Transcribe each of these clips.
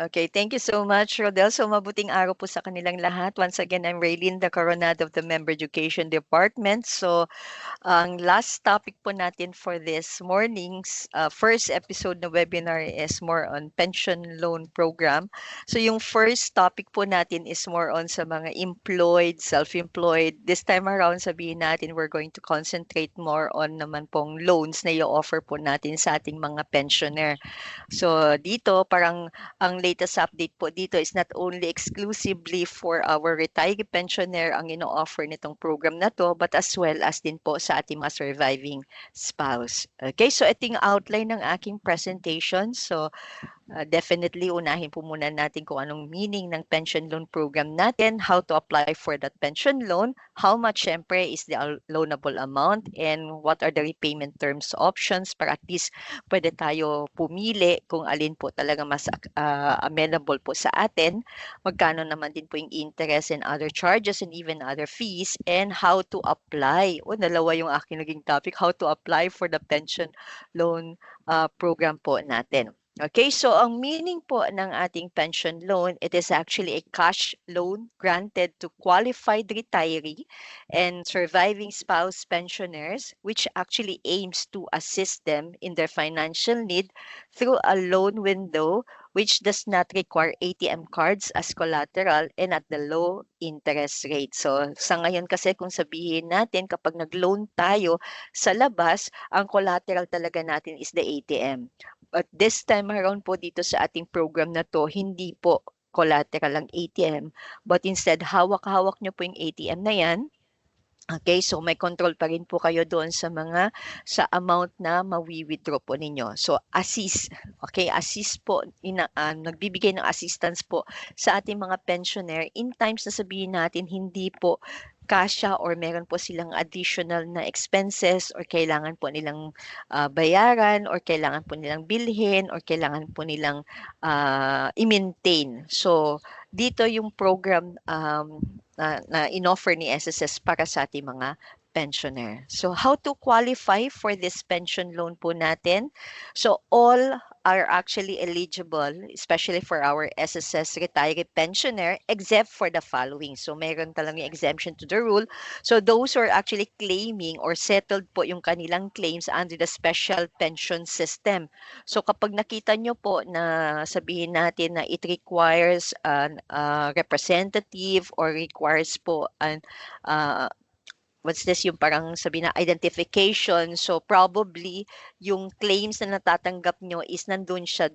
Okay, thank you so much, Rodel. So mabuting araw po sa kanilang lahat. Once again, I'm Raylene, the Coronado of the Member Education Department. So ang last topic po natin for this morning's first episode na webinar is more on pension loan program. So yung first topic po natin is more on sa mga employed, self-employed. This time around, sabihin natin we're going to concentrate more on naman pong loans na i-offer po natin sa ating mga pensioner. So dito, parang ang latest update po dito is not only exclusively for our retiree pensioner ang ino-offer nitong program na to, but as well as din po sa ating mga surviving spouse. Okay, so ito yung outline ng aking presentation. So definitely, unahin po muna natin kung anong meaning ng pension loan program natin, how to apply for that pension loan, how much syempre is the loanable amount, and what are the repayment terms options para at least pwede tayo pumili kung alin po talaga mas amenable po sa atin, magkano naman din po yung interest and other charges and even other fees, and how to apply. Dalawa yung aking naging topic, how to apply for the pension loan program po natin. Okay, so ang meaning po ng ating pension loan, it is actually a cash loan granted to qualified retiree and surviving spouse pensioners, which actually aims to assist them in their financial need through a loan window which does not require ATM cards as collateral and at the low interest rate. So sa ngayon kasi kung sabihin natin kapag nag-loan tayo sa labas, ang collateral talaga natin is the ATM. But this time around po dito sa ating program na to, hindi po collateral ang ATM, but instead hawak-hawak nyo po yung ATM na yan. Okay, so may control pa rin po kayo doon sa amount na mawi-withdraw po ninyo. So assist, okay, assist po, nagbibigay ng assistance po sa ating mga pensioner in times na sabihin natin hindi po kasya or meron po silang additional na expenses or kailangan po nilang bayaran or kailangan po nilang bilhin or kailangan po nilang i-maintain. So dito yung program na in-offer ni SSS para sa ating mga pensioner. So how to qualify for this pension loan po natin? So all are actually eligible, especially for our SSS retiree pensioner, except for the following. So meron talagang exemption to the rule. So those who are actually claiming or settled po yung kanilang claims under the special pension system. So kapag nakita nyo po na sabihin natin na it requires an representative or requires po an what's this, yung parang sabi na identification. So probably yung claims na natatanggap nyo is nandun siya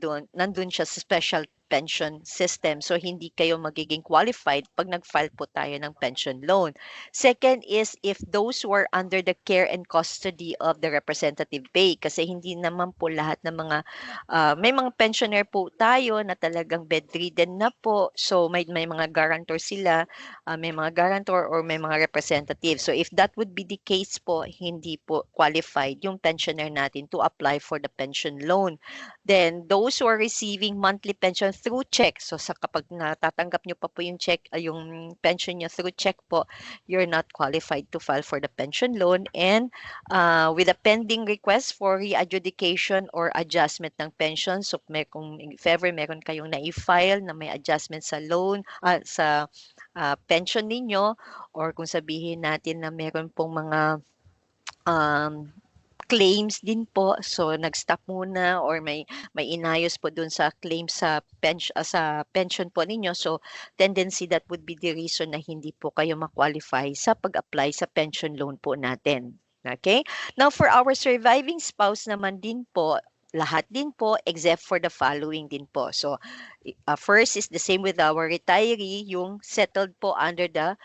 sa special pension system. So hindi kayo magiging qualified pag nag-file po tayo ng pension loan. Second is if those who are under the care and custody of the representative pay, kasi hindi naman po lahat ng mga may mga pensioner po tayo na talagang bedridden na po. So may mga guarantor sila, may mga guarantor or may mga representative. So if that would be the case po, hindi po qualified yung pensioner natin to apply for the pension loan. Then those who are receiving monthly pension through check, so sa kapag natatanggap nyo pa po yung check, yung pension nyo through check po, you're not qualified to file for the pension loan. And with a pending request for re-adjudication or adjustment ng pension, so kung if ever meron kayong na-file na may adjustment sa loan, sa pension ninyo, or kung sabihin natin na meron pong mga claims din po, so nag-stop muna or may inayos po dun sa claim sa pension po ninyo, so tendency that would be the reason na hindi po kayo ma-qualify sa pag-apply sa pension loan po natin. Okay? Now for our surviving spouse naman din po, lahat din po except for the following din po. So first is the same with our retiree, yung settled po under the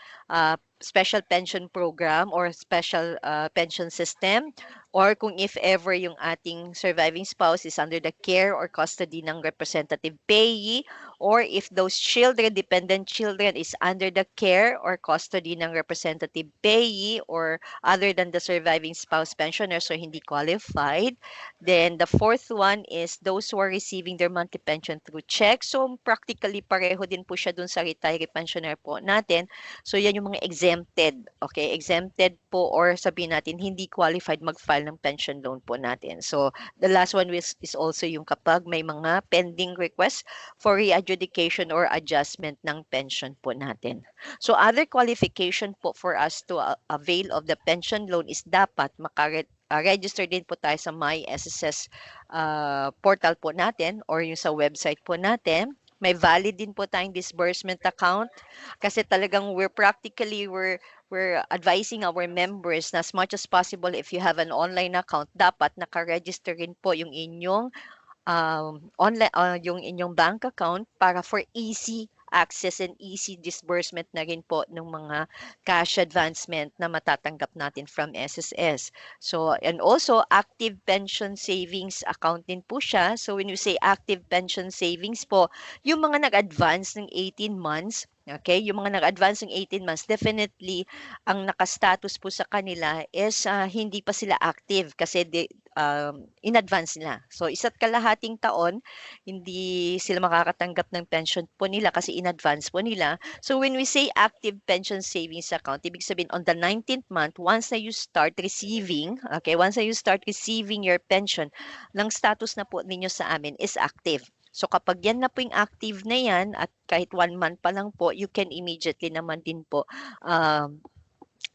special pension program or special pension system, or kung if ever yung ating surviving spouse is under the care or custody ng representative payee, or if those children, dependent children, is under the care or custody ng representative payee or other than the surviving spouse pensioner, so hindi qualified. Then the fourth one is those who are receiving their monthly pension through check. So practically pareho din po siya dun sa retiree pensioner po natin. So yan yung mga exempted. Okay, exempted po or sabihin natin hindi qualified mag-file ng pension loan po natin. So the last one is also yung kapag may mga pending request for re adjudication or adjustment ng pension po natin. So other qualification po for us to avail of the pension loan is dapat register din po tayo sa My SSS portal po natin or yung sa website po natin. May valid din po tayong disbursement account kasi talagang we're advising our members na as much as possible if you have an online account, dapat naka-register rin po yung inyong online yung inyong bank account para for easy access and easy disbursement na rin po ng mga cash advancement na matatanggap natin from SSS. So, and also active pension savings account din po siya. So, when you say active pension savings po, yung mga nag-advance ng 18 months, okay, yung mga nag-advance ng 18 months, definitely ang naka-status po sa kanila is hindi pa sila active kasi in advance nila. So, isa't kalahating taon, hindi sila makakatanggap ng pension po nila kasi in advance po nila. So, when we say active pension savings account, ibig sabihin on the 19th month, once na you start receiving, okay, once na you start receiving your pension, ng status na po ninyo sa amin is active. So kapag yan na po yung active na yan at kahit 1 month pa lang po, you can immediately naman din po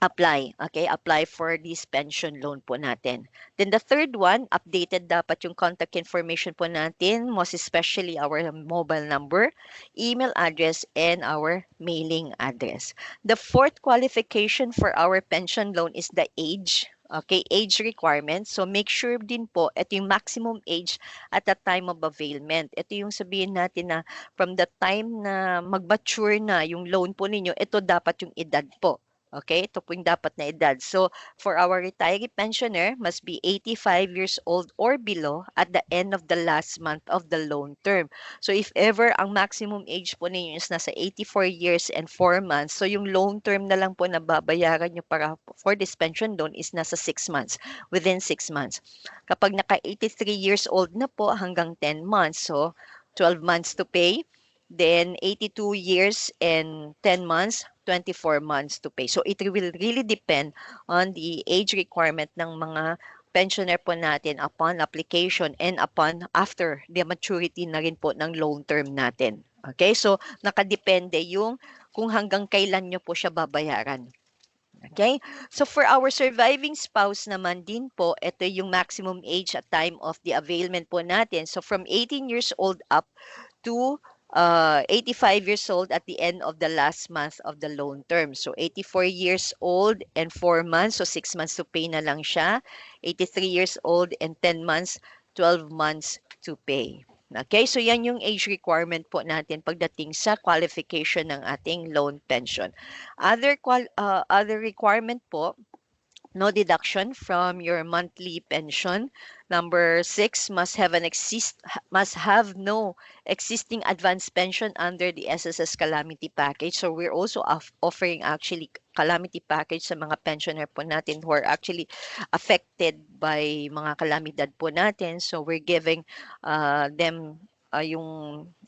apply. Okay, apply for this pension loan po natin. Then the third one, updated dapat yung contact information po natin, most especially our mobile number, email address, and our mailing address. The fourth qualification for our pension loan is the age. Okay, age requirements. So make sure din po, ito yung maximum age at the time of availment. Ito yung sabihin natin na from the time na mag-mature na yung loan po ninyo, ito dapat yung edad po. Okay, ito po yung dapat na edad. So for our retiree pensioner, must be 85 years old or below at the end of the last month of the loan term. So if ever ang maximum age po ninyo is nasa 84 years and 4 months, so yung loan term na lang po na babayaran nyo para for this pension loan is nasa 6 months, within 6 months. Kapag naka 83 years old na po hanggang 10 months, so 12 months to pay, then 82 years and 10 months, 24 months to pay. So it will really depend on the age requirement ng mga pensioner po natin upon application and upon after the maturity na rin po ng loan term natin. Okay, so nakadepende yung kung hanggang kailan nyo po siya babayaran. Okay, so for our surviving spouse naman din po, ito yung maximum age at time of the availment po natin. So from 18 years old up to 85 years old at the end of the last month of the loan term. So 84 years old and 4 months, so 6 months to pay na lang siya. 83 years old and 10 months, 12 months to pay. Okay, so yan yung age requirement po natin pagdating sa qualification ng ating loan pension. Other requirement po, no deduction from your monthly pension. Number 6, must have no existing advance pension under the SSS calamity package. So we're also offering actually calamity package sa mga pensioner po natin who are actually affected by mga kalamidad po natin. So we're giving them yung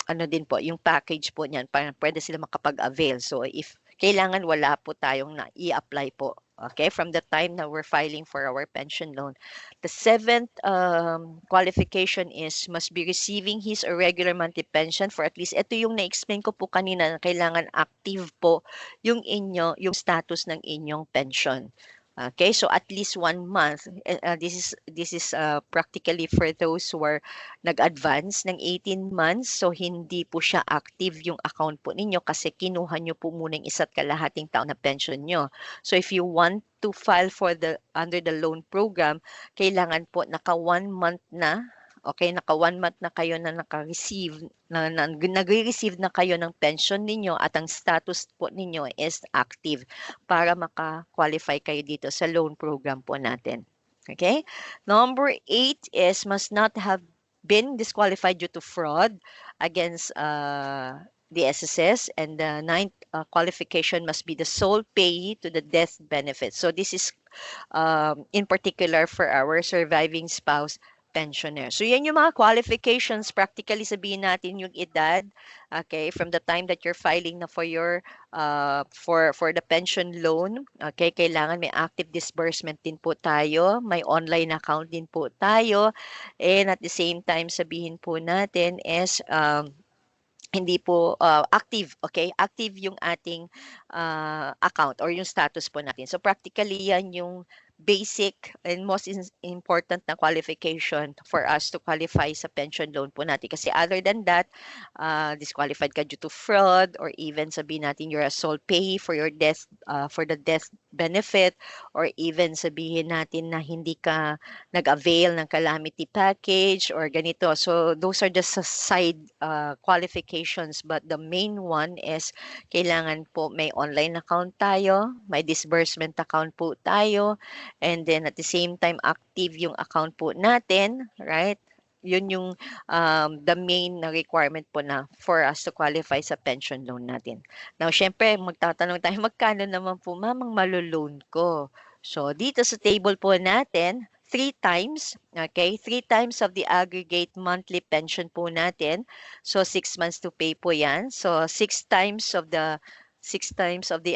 ano din po, yung package po niyan para pwede sila makapag-avail. So if kailangan wala po tayong na i-apply po. Okay, from the time na we're filing for our pension loan. The 7th qualification is must be receiving his or regular monthly pension for at least, ito yung na-explain ko po kanina na kailangan active po yung status ng inyong pension. Okay, so at least 1 month. This is practically for those who are nag-advance ng 18 months. So hindi po siya active yung account po ninyo kasi kinuha nyo po muna yung isa't kalahating taon na pension nyo. So if you want to file for under the loan program, kailangan po naka 1 month na. Okay, naka 1 month na kayo na naka-receive, nagre-receive na kayo ng pension ninyo at ang status po ninyo is active para maka-qualify kayo dito sa loan program po natin. Okay? Number 8 is must not have been disqualified due to fraud against the SSS, and the 9th qualification must be the sole payee to the death benefit. So this is in particular for our surviving spouse pensioner. So yan yung mga qualifications, practically sabihin natin yung edad, okay, from the time that you're filing na for your for the pension loan, okay, kailangan may active disbursement din po tayo, may online account din po tayo, and at the same time sabihin po natin is hindi po active, okay? Active yung ating account or yung status po natin. So practically yan yung basic and most important na qualification for us to qualify sa pension loan po natin. Kasi other than that, disqualified ka due to fraud or even sabihin natin you're a sole payee for your death, for the death benefit, or even sabihin natin na hindi ka nag-avail ng calamity package or ganito. So those are just side qualifications, but the main one is kailangan po may online account tayo, may disbursement account po tayo, and then at the same time active yung account po natin, right? Yun yung the main na requirement po na for us to qualify sa pension loan natin. Now, syempre, magtatanong tayo, magkano naman po mamang maloloan ko? So, dito sa table po natin, 3 times, okay? 3 times of the aggregate monthly pension po natin. So, 6 months to pay po yan. So, 6 times of the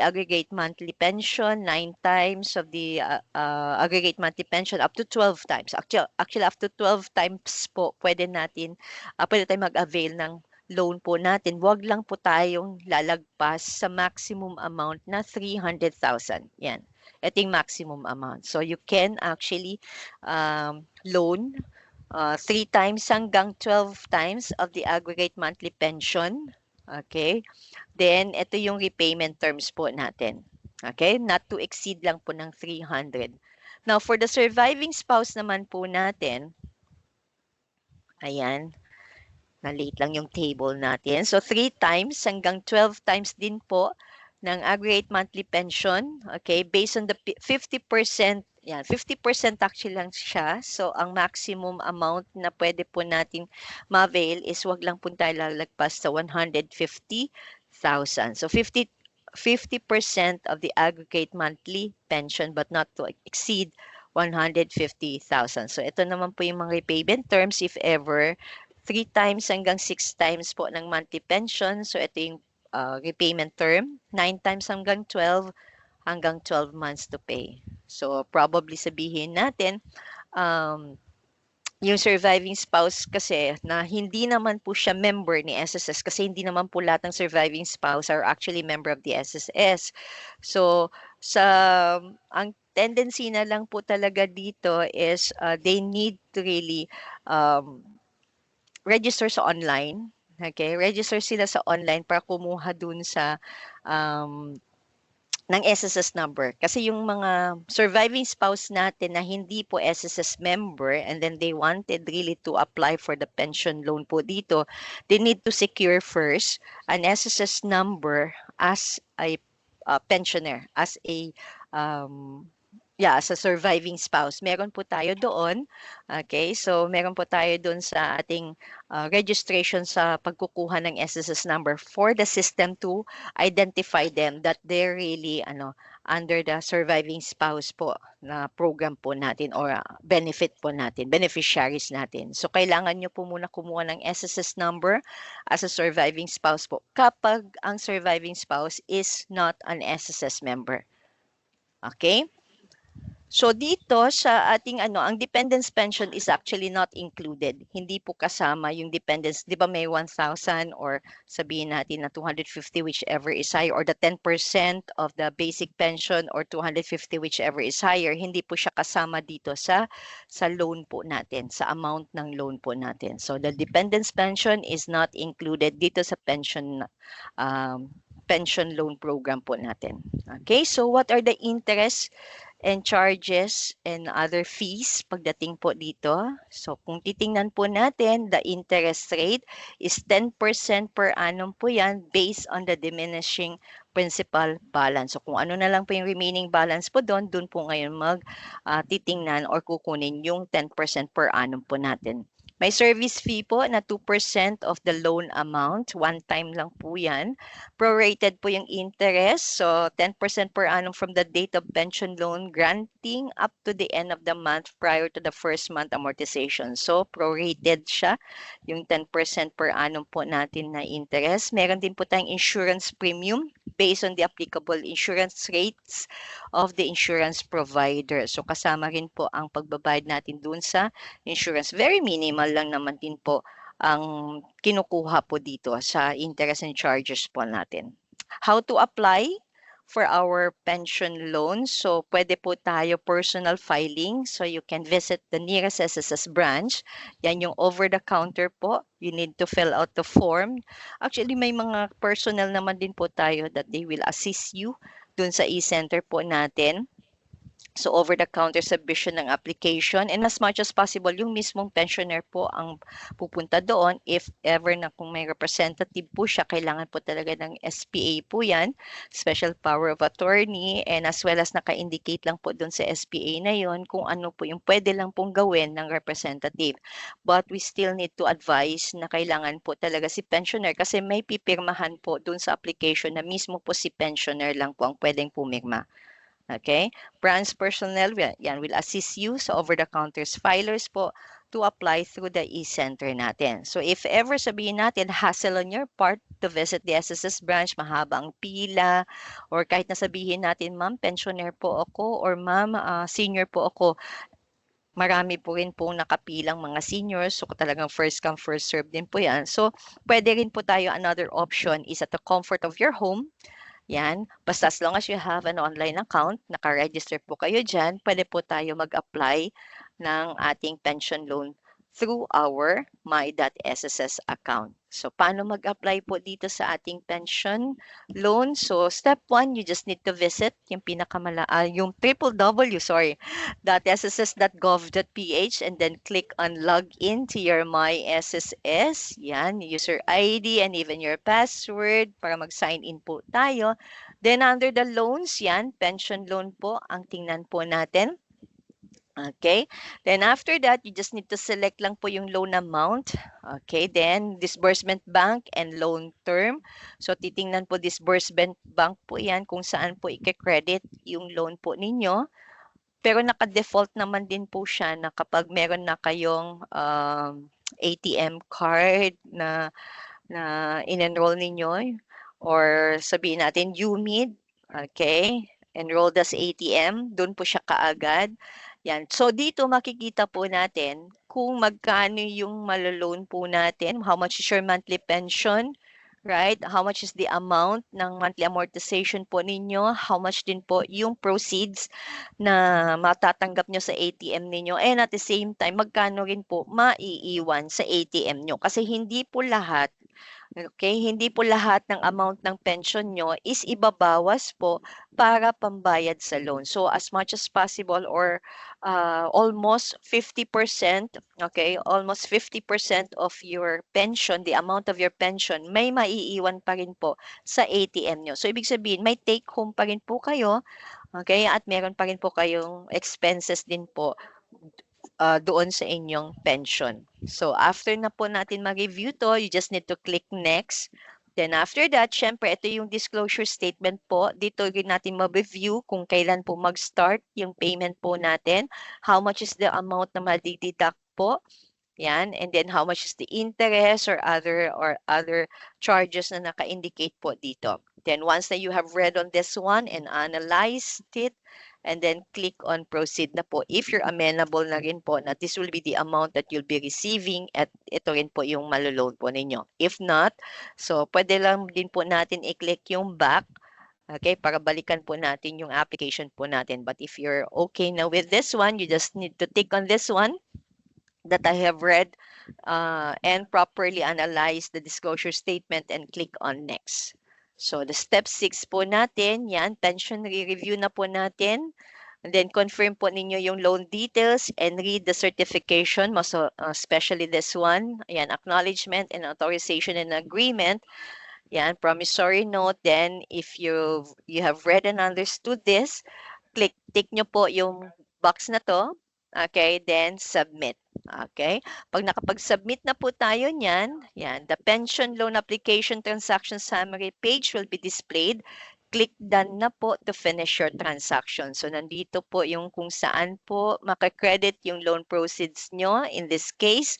aggregate monthly pension, 9 times of the aggregate monthly pension, up to 12 times. Actually up to 12 times po pwede tayong mag-avail ng loan po natin. Huwag lang po tayong lalagpas sa maximum amount na 300,000. Yan. Ito yung maximum amount. So you can actually loan 3 times hanggang 12 times of the aggregate monthly pension. Okay? Then, ito yung repayment terms po natin. Okay? Not to exceed lang po ng 300. Now, for the surviving spouse naman po natin, ayan, na-late lang yung table natin. So, 3 times hanggang 12 times din po ng aggregate monthly pension. Okay? Based on the 50%, yan, 50% actually lang siya. So, ang maximum amount na pwede po nating ma-avail is wag lang po tayo lalagpas sa 150,000. So 50% of the aggregate monthly pension but not to exceed 150,000. So ito naman po yung mga repayment terms if ever 3 times hanggang 6 times po ng monthly pension. So ito yung repayment term, 9 times hanggang 12 months to pay. So probably sabihin natin yung surviving spouse kasi na hindi naman po siya member ni SSS kasi hindi naman po lahat ng surviving spouse are actually member of the SSS. So, ang tendency na lang po talaga dito is they need to really register sa online. Okay? Register sila sa online para kumuha dun sa ng SSS number. Kasi yung mga surviving spouse natin na hindi po SSS member and then they wanted really to apply for the pension loan po dito, they need to secure first an SSS number as a pensioner, as a as a surviving spouse. Meron po tayo doon. Okay? So, meron po tayo doon sa ating registration sa pagkukuha ng SSS number for the system to identify them that they're really under the surviving spouse po na program po natin or benefit po natin, beneficiaries natin. So, kailangan nyo po muna kumuha ng SSS number as a surviving spouse po kapag ang surviving spouse is not an SSS member. Okay? So dito sa ating ang dependence pension is actually not included. Hindi po kasama yung dependence. 'Di ba may 1,000 or sabihin natin na 250 whichever is higher or the 10% of the basic pension or 250 whichever is higher. Hindi po siya kasama dito sa loan po natin, sa amount ng loan po natin. So the dependence pension is not included dito sa pension loan program po natin. Okay? So what are the interest and charges and other fees pagdating po dito? So kung titingnan po natin, the interest rate is 10% per annum po yan based on the diminishing principal balance. So kung ano na lang po yung remaining balance po doon po ngayon titingnan or kukunin yung 10% per annum po natin. May service fee po na 2% of the loan amount. One time lang po yan. Prorated po yung interest. So, 10% per annum from the date of pension loan granting up to the end of the month prior to the first month amortization. So, prorated siya. Yung 10% per annum po natin na interest. Meron din po tayong insurance premium based on the applicable insurance rates of the insurance provider. So, kasama rin po ang pagbabayad natin dun sa insurance. Very minimal lang naman din po ang kinukuha po dito sa interest and charges po natin. How to apply for our pension loan? So, pwede po tayo personal filing. So, you can visit the nearest SSS branch. Yan yung over-the-counter po. You need to fill out the form. Actually, may mga personal naman din po tayo that they will assist you dun sa e-center po natin. So, over-the-counter submission ng application, and as much as possible, yung mismong pensioner po ang pupunta doon. If ever na kung may representative po siya, kailangan po talaga ng SPA po yan, Special Power of Attorney, and as well as naka-indicate lang po doon sa SPA na yon kung ano po yung pwede lang pong gawin ng representative. But we still need to advise na kailangan po talaga si pensioner kasi may pipirmahan po doon sa application na mismo po si pensioner lang po ang pwedeng pumirma. Okay? Branch personnel, yan, will assist you sa over-the-counter filers po to apply through the e-center natin. So if ever sabihin natin, hassle on your part to visit the SSS branch, mahabang pila, or kahit na sabihin natin, ma'am, pensioner po ako, or ma'am, senior po ako, marami po rin pong nakapilang mga seniors, so talagang first come, first serve din po yan. So pwede rin po tayo, another option is at the comfort of your home. Yan, basta as long as you have an online account, naka-register po kayo dyan, pwede po tayo mag-apply ng ating pension loan through our my.sss account. So, paano mag-apply po dito sa ating pension loan? So, step 1, you just need to visit yung yung www.sss.gov.ph and then click on login to your MySSS. Yan, user ID and even your password para mag-sign in po tayo. Then, under the loans, yan, pension loan po ang tingnan po natin. Okay, then after that, you just need to select lang po yung loan amount. Okay, then disbursement bank and loan term. So, titingnan po disbursement bank po yan kung saan po i-credit yung loan po ninyo. Pero naka-default naman din po siya na kapag meron na kayong ATM card na in-enroll ninyo, or sabihin natin UMID, okay, enrolled as ATM, doon po siya kaagad. Yan. So, dito makikita po natin kung magkano yung maloloan po natin, how much is your monthly pension, right? How much is the amount ng monthly amortization po ninyo, how much din po yung proceeds na matatanggap nyo sa ATM ninyo, and at the same time, magkano rin po maiiwan sa ATM nyo. Kasi hindi po lahat, okay, hindi po lahat ng amount ng pension nyo is ibabawas po para pambayad sa loan. So, as much as possible, or almost 50%, okay, almost 50% of your pension, the amount of your pension, may maiiwan pa rin po sa ATM nyo. So, ibig sabihin, may take home pa rin po kayo, okay, at meron pa rin po kayong expenses din po doon sa inyong pension. So, after na po natin mag-review to, you just need to click next. Then after that, syempre, ito yung disclosure statement po. Dito rin natin ma-review kung kailan po mag-start yung payment po natin, how much is the amount na madideduct po. Yan, and then how much is the interest or other charges na naka-indicate po dito. Then once that you have read on this one and analyzed it, and then click on proceed na po if you're amenable na rin po na this will be the amount that you'll be receiving at ito rin po yung maloload po ninyo. If not, so pwede lang din po natin i-click yung back, okay, para balikan po natin yung application po natin. But if you're okay na with this one, you just need to tick on this one that I have read and properly analyze the disclosure statement and click on next. So the step 6 po natin, yan, pension re-review na po natin. And then confirm po ninyo yung loan details and read the certification, most especially this one. Yan, acknowledgement and authorization and agreement. Yan, promissory note. Then if you have read and understood this, tick nyo po yung box na to. Okay, then submit. Okay, pag nakapag-submit na po tayo niyan, yan, the pension loan application transaction summary page will be displayed. click done na po to finish your transaction. So nandito po yung kung saan po makakredit yung loan proceeds nyo. In this case,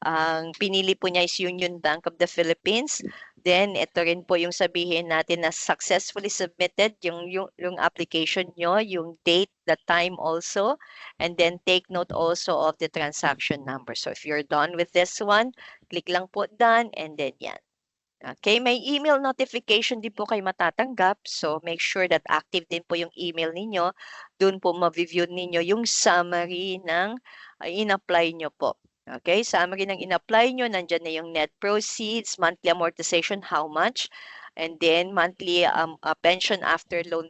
ang pinili po niya is Union Bank of the Philippines. Then ito rin po yung sabihin natin na successfully submitted yung application nyo, yung date, the time also, and then take note also of the transaction number. So if you're done with this one, click lang po done and then yan. Okay, may email notification din po kayo matatanggap. So make sure that active din po yung email ninyo. Doon po ma-view ninyo yung summary ng in-apply nyo po. Okay, summary ng in-apply nyo, nandyan na yung net proceeds, monthly amortization, how much, and then monthly pension after loan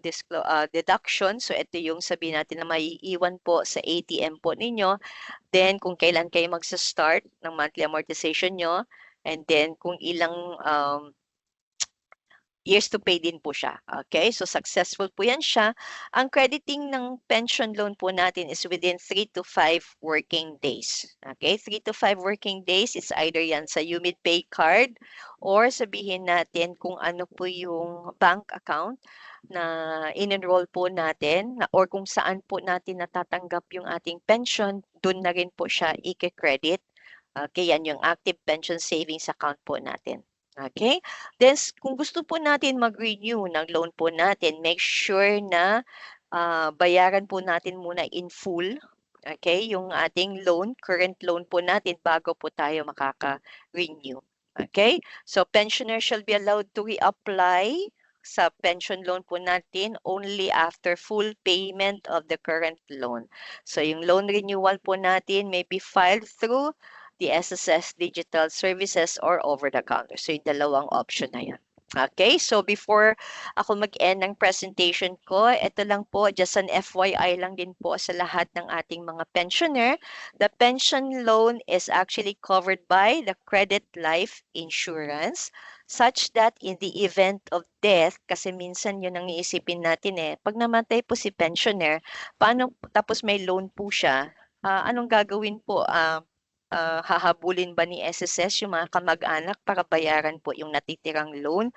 deduction. So ito yung sabihin natin na maiiwan po sa ATM po ninyo. Then kung kailan kayo magsa-start ng monthly amortization nyo, and then kung ilang years to pay din po siya. Okay, so successful po yan siya. Ang crediting ng pension loan po natin is within 3 to 5 working days. Okay, 3 to 5 working days is either yan sa UMID Pay card or sabihin natin kung ano po yung bank account na in-enroll po natin or kung saan po natin natatanggap yung ating pension, doon na rin po siya i-credit. Okay, yan yung active pension savings account po natin. Okay? Then, kung gusto po natin mag-renew ng loan po natin, make sure na bayaran po natin muna in full. Okay? Yung ating loan, current loan po natin bago po tayo makaka-renew. Okay? So, pensioner shall be allowed to reapply sa pension loan po natin only after full payment of the current loan. So, yung loan renewal po natin may be filed through the SSS Digital Services or over-the-counter. So, yung dalawang option na yan. Okay, so before ako mag-end ng presentation ko, ito lang po, just an FYI lang din po sa lahat ng ating mga pensioner. The pension loan is actually covered by the Credit Life Insurance such that in the event of death, kasi minsan yun ang iisipin natin pag namatay po si pensioner, paano, tapos may loan po siya, anong gagawin po? Hahabulin ba ni SSS yung mga kamag-anak para bayaran po yung natitirang loan?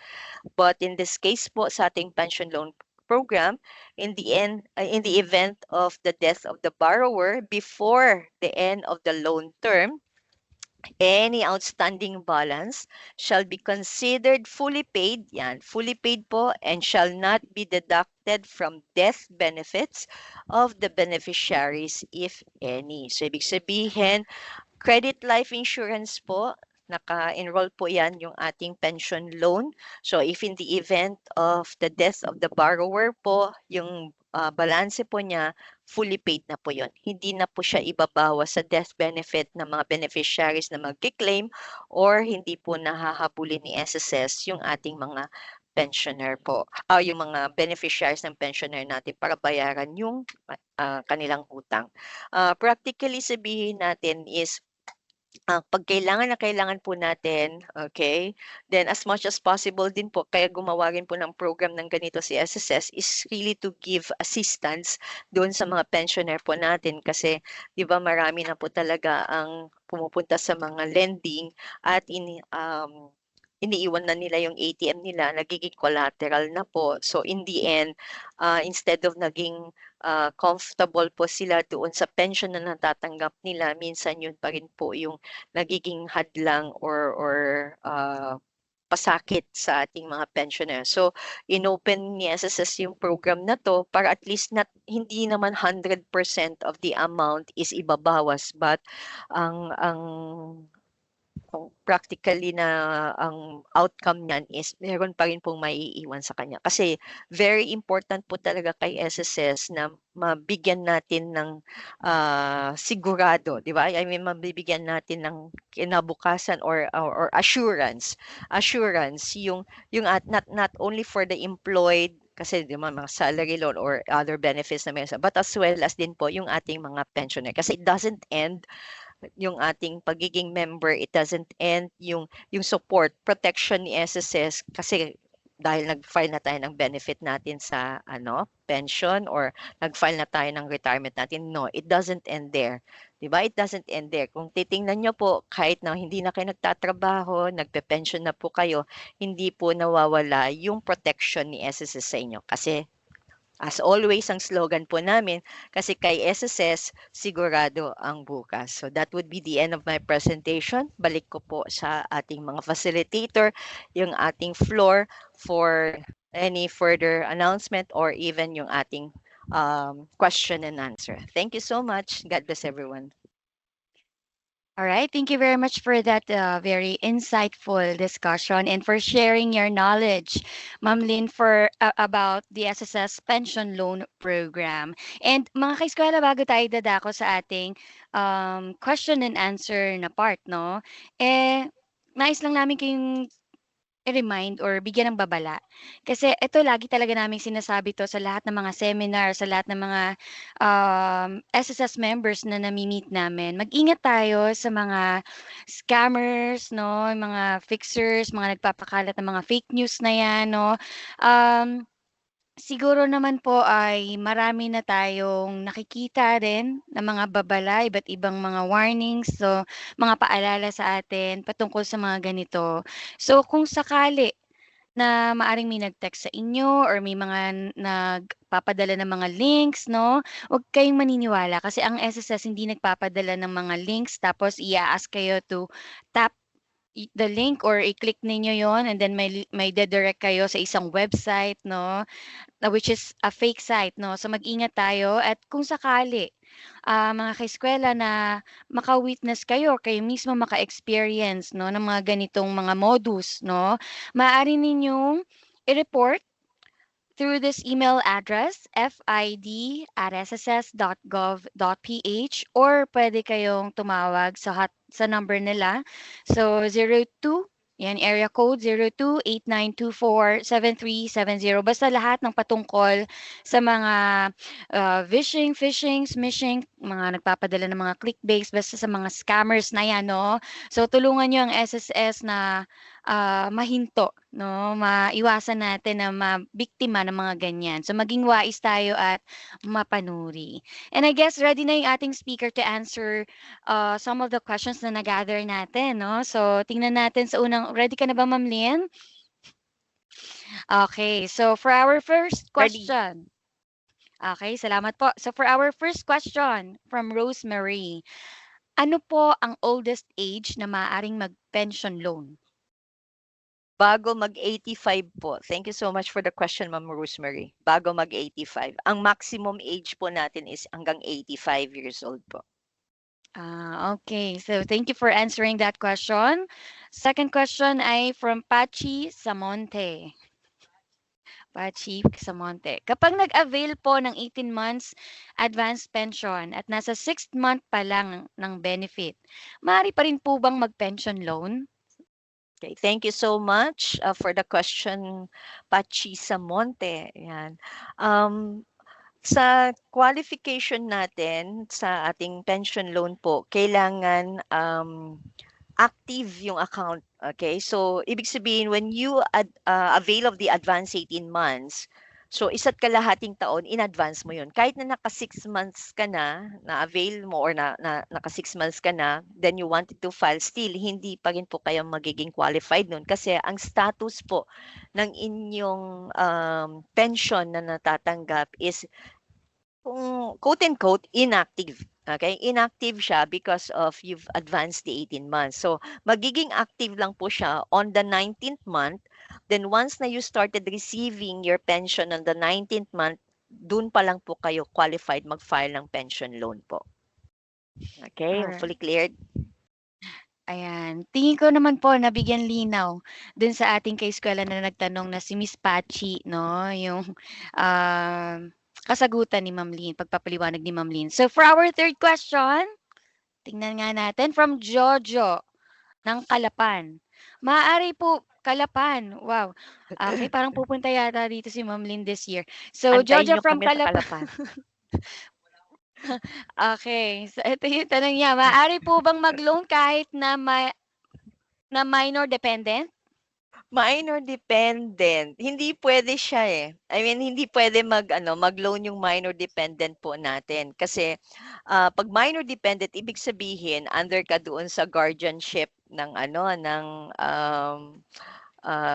But in this case po sa ating pension loan program, in the event of the death of the borrower before the end of the loan term, any outstanding balance shall be considered fully paid, yan, fully paid po, and shall not be deducted from death benefits of the beneficiaries, if any. So, ibig sabihin, Credit Life Insurance po, naka-enroll po yan yung ating pension loan. So if in the event of the death of the borrower po, yung balance po niya, fully paid na po yun. Hindi na po siya ibabawas sa death benefit ng mga beneficiaries na mag-claim or hindi po nahahabulin ni SSS yung ating mga pensioner po, yung mga beneficiaries ng pensioner natin para bayaran yung kanilang utang. Practically sabihin natin is pag kailangan na kailangan po natin, okay, then as much as possible din po, kaya gumawa rin po ng program ng ganito si SSS is really to give assistance doon sa mga pensioner po natin kasi di ba marami na po talaga ang pumupunta sa mga lending at iniiwan na nila yung ATM nila, nagiging collateral na po. So in the end, instead of naging comfortable po sila doon sa pension na natatanggap nila, minsan yun pa rin po yung nagiging hadlang or pasakit sa ating mga pensioner. So, inopen ni SSS yung program na to para at least hindi naman 100% of the amount is ibabawas but ang practically na ang outcome niyan is meron pa rin pong maiiwan sa kanya. Kasi very important po talaga kay SSS na mabigyan natin ng sigurado, di ba? I mean, mabibigyan natin ng kinabukasan or assurance. Assurance yung not only for the employed kasi di ba, mga salary loan or other benefits na meron, but as well as din po yung ating mga pensioner. Kasi it doesn't end yung ating pagiging member, it doesn't end yung support, protection ni SSS kasi dahil nag-file na tayo ng benefit natin sa pension or nag-file na tayo ng retirement natin. No, it doesn't end there. 'Di ba? It doesn't end there. Kung titingnan niyo po, kahit na hindi na kayo nagtatrabaho, nagpe-pension na po kayo, hindi po nawawala yung protection ni SSS sa inyo. Kasi as always, ang slogan po namin, kasi kay SSS, sigurado ang bukas. So that would be the end of my presentation. Balik ko po sa ating mga facilitator, yung ating floor for any further announcement or even yung ating question and answer. Thank you so much. God bless everyone. All right. Thank you very much for that very insightful discussion and for sharing your knowledge, Ma'am Lynn, for about the SSS Pension Loan Program. And mga kaeskwela, bago tayo dadako sa ating question and answer na part, no? Nais lang namin kayong i-remind or bigyan ng babala. Kasi ito lagi talaga naming sinasabi to sa lahat ng mga seminar, sa lahat ng mga SSS members na nami-meet namin. Mag-ingat tayo sa mga scammers, no, yung mga fixers, mga nagpapakalat ng mga fake news na yan, no. Siguro naman po ay marami na tayong nakikita rin na mga babala, iba't ibang mga warnings, so mga paalala sa atin patungkol sa mga ganito. So kung sakali na maaring may nag-text sa inyo or may mga nagpapadala ng mga links, no? Huwag kayong maniniwala kasi ang SSS hindi nagpapadala ng mga links tapos i-ask kayo to tap the link or i-click ninyo yon and then may dedirect kayo sa isang website, no? Which is a fake site, no? So mag-ingat tayo at kung sakali mga kaeskwela na maka-witness kayo, kayo mismo maka-experience, no, ng mga ganitong mga modus, no, maaari ninyong i-report through this email address, fid@sss.gov.ph, or pwede kayong tumawag sa number nila. So 02, yan, area code 02-8924-7370. Basta lahat ng patungkol sa mga phishing, smishing, mga nagpapadala ng mga clickbaits, basta sa mga scammers na yan, no? So tulungan nyo ang SSS na mahinto, no? Maiwasan natin na mabiktima ng mga ganyan. So maging wais tayo at mapanuri. And I guess ready na yung ating speaker to answer some of the questions na nag-gather natin, no? So tingnan natin sa unang, ready ka na ba, Ma'am Lynn? Okay, so for our first Ready. question. Okay, salamat po. So for our first question from Rosemary, ano po ang oldest age na maaaring mag-pension loan? Bago mag-85 po. Thank you so much for the question, Ma'am Rosemary. Bago mag-85. Ang maximum age po natin is hanggang 85 years old po. Okay. So thank you for answering that question. Second question ay from Pachi Samonte. Pachi Samonte. Kapag nag-avail po ng 18 months advance pension at nasa 6th month pa lang ng benefit, maaari pa rin po bang mag-pension loan? Okay, thank you so much for the question, Pachi Samonte. Yan. Sa qualification natin sa ating pension loan po, kailangan active yung account. Okay, so ibig sabihin when you avail of the advance 18 months, so isa't kalahating taon in advance mo yun. Kahit na naka 6 months ka na avail mo or naka 6 months ka na, then you wanted to file, still hindi pa rin po kayo magiging qualified nun kasi ang status po ng inyong pension na natatanggap is quote-unquote inactive. Okay? Inactive siya because of you've advanced the 18 months. So, magiging active lang po siya on the 19th month. Then once na you started receiving your pension on the 19th month, dun pa lang po kayo qualified mag-file ng pension loan po. Okay? Alright. Hopefully cleared. Ayan. Tingin ko naman po nabigyan linaw dun sa ating kaeskwela na nagtanong na si Miss Pachi, no? Yung kasagutan ni Ma'am Lynn, pagpapaliwanag ni Ma'am Lynn. So for our third question, tingnan nga natin from Jojo ng Kalapan. Maaari po, Kalapan, wow. Okay, parang pupunta yata dito si Ma'am Lynn this year. So Antayin Jojo nyo from kami sa Kalapan. Kalapan. Okay, so ito yung tanong niya. Maaari po bang mag-loan kahit na minor dependent? Minor dependent, hindi puwede siya, eh. I mean, hindi puwede mag-loan yung minor dependent po natin kasi, 'pag minor dependent ibig sabihin under ka doon sa guardianship ng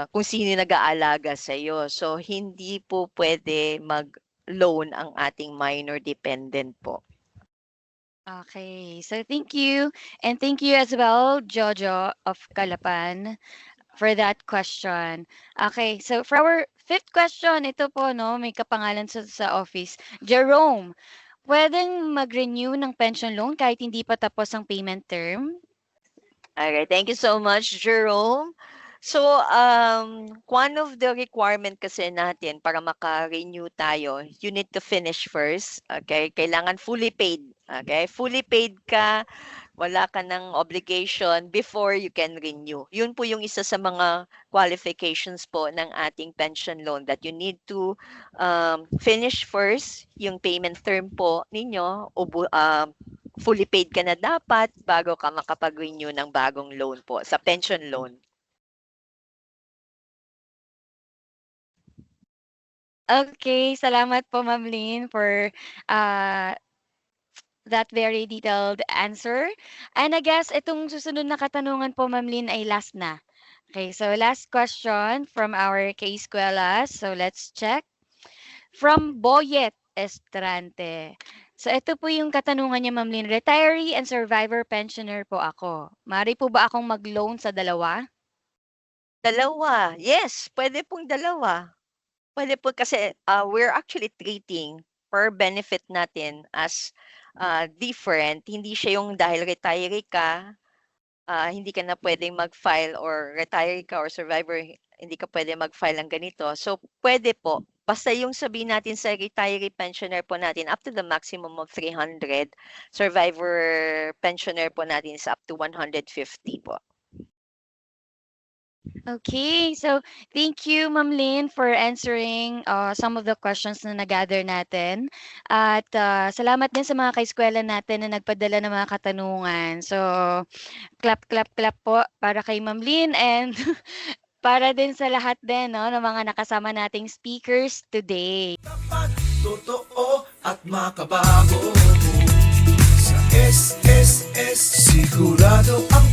kung sino yung nag-aalaga sa'yo. So, hindi po puwede mag-loan ang ating minor dependent po. Okay, so thank you. And thank you as well, Jojo of Calapan, for that question. Okay, so for our fifth question, ito po, no, may kapangalan sa office. Jerome, pwedeng mag-renew ng pension loan kahit hindi pa tapos ang payment term? Alright, thank you so much, Jerome. So, one of the requirement kasi natin para maka-renew tayo, you need to finish first, okay? Kailangan fully paid, okay? Fully paid ka, wala ka ng obligation before you can renew. Yun po yung isa sa mga qualifications po ng ating pension loan that you need to finish first yung payment term po ninyo, fully paid ka na dapat bago ka makapag-renew ng bagong loan po sa pension loan. Okay, salamat po, Ma'am Lynn, for that very detailed answer. And I guess itong susunod na katanungan po, Ma'am Lynn, ay last na. Okay, so last question from our K-Eskwela. So let's check. From Boyet Estrante. So ito po yung katanungan niya, Ma'am Lynn. Retiree and survivor pensioner po ako. Mari po ba akong mag-loan sa dalawa? Dalawa, yes, pwede pong dalawa. Pwede po kasi we're actually treating per benefit natin as different. Hindi siya yung dahil retiree ka, hindi ka na pwedeng mag-file or retiree ka or survivor, hindi ka pwede mag-file ng ganito. So, pwede po. Basta yung sabihin natin sa retiree pensioner po natin up to the maximum of 300, survivor pensioner po natin is up to 150 po. Okay, so thank you, Ma'am Lynn, for answering some of the questions na nag-gather natin. At salamat din sa mga kaeskwela natin na nagpadala ng mga katanungan. So, clap, clap, clap po para kay Ma'am Lynn and para din sa lahat din, no, ng mga nakasama nating speakers today. Tapat, totoo at makabago. Sa SSS, sigurado ang